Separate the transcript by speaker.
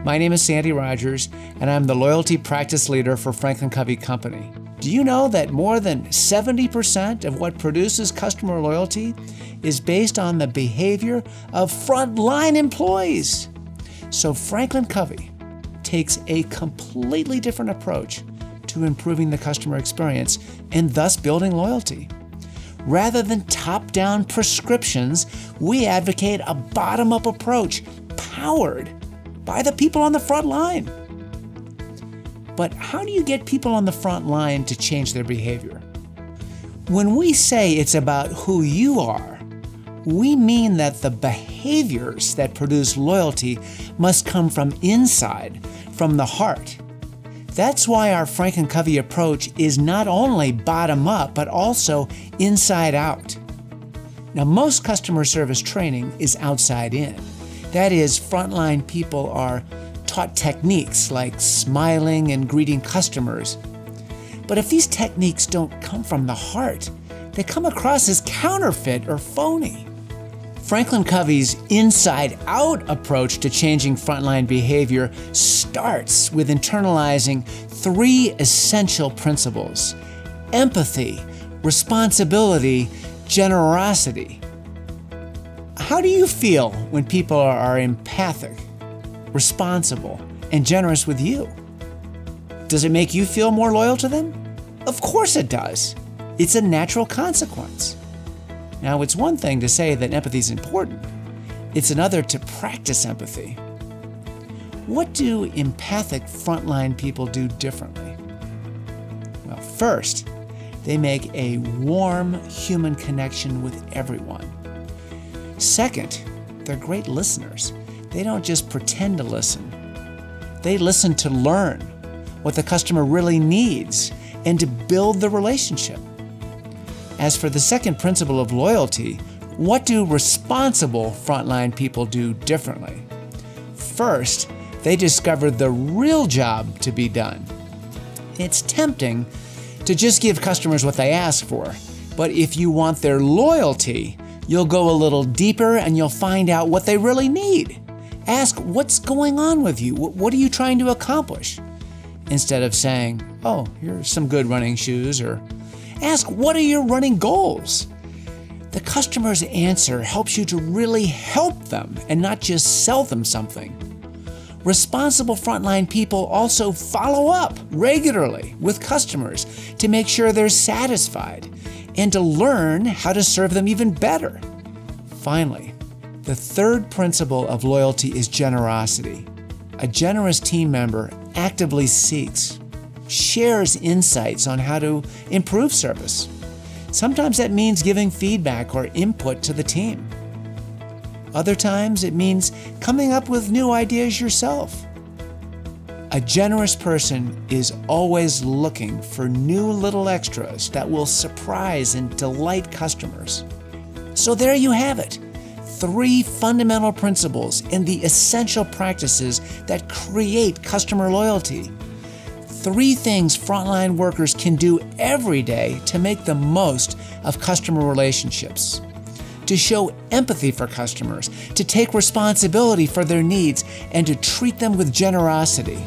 Speaker 1: My name is Sandy Rogers, and I'm the Loyalty Practice Leader for FranklinCovey Company. Do you know that more than 70% of what produces customer loyalty is based on the behavior of frontline employees? So FranklinCovey takes a completely different approach to improving the customer experience and thus building loyalty. Rather than top-down prescriptions, we advocate a bottom-up approach powered by the people on the front line. But how do you get people on the front line to change their behavior? When we say it's about who you are, we mean that the behaviors that produce loyalty must come from inside, from the heart. That's why our FranklinCovey approach is not only bottom-up, but also inside out. Now, most customer service training is outside in. That is, frontline people are taught techniques like smiling and greeting customers. But if these techniques don't come from the heart, they come across as counterfeit or phony. FranklinCovey's inside-out approach to changing frontline behavior starts with internalizing three essential principles: empathy, responsibility, generosity. How do you feel when people are empathic, responsible, and generous with you? Does it make you feel more loyal to them? Of course it does. It's a natural consequence. Now, it's one thing to say that empathy is important. It's another to practice empathy. What do empathic frontline people do differently? Well, first, they make a warm human connection with everyone. Second, they're great listeners. They don't just pretend to listen. They listen to learn what the customer really needs and to build the relationship. As for the second principle of loyalty, what do responsible frontline people do differently? First, they discover the real job to be done. It's tempting to just give customers what they ask for, but if you want their loyalty, you'll go a little deeper and you'll find out what they really need. Ask, what's going on with you? What are you trying to accomplish? Instead of saying, oh, here's some good running shoes, or ask, what are your running goals? The customer's answer helps you to really help them and not just sell them something. Responsible frontline people also follow up regularly with customers to make sure they're satisfied and to learn how to serve them even better. Finally, the third principle of loyalty is generosity. A generous team member actively seeks, shares insights on how to improve service. Sometimes that means giving feedback or input to the team. Other times it means coming up with new ideas yourself. A generous person is always looking for new little extras that will surprise and delight customers. So there you have it. 3 fundamental principles and the essential practices that create customer loyalty. 3 things frontline workers can do every day to make the most of customer relationships. To show empathy for customers, to take responsibility for their needs, and to treat them with generosity.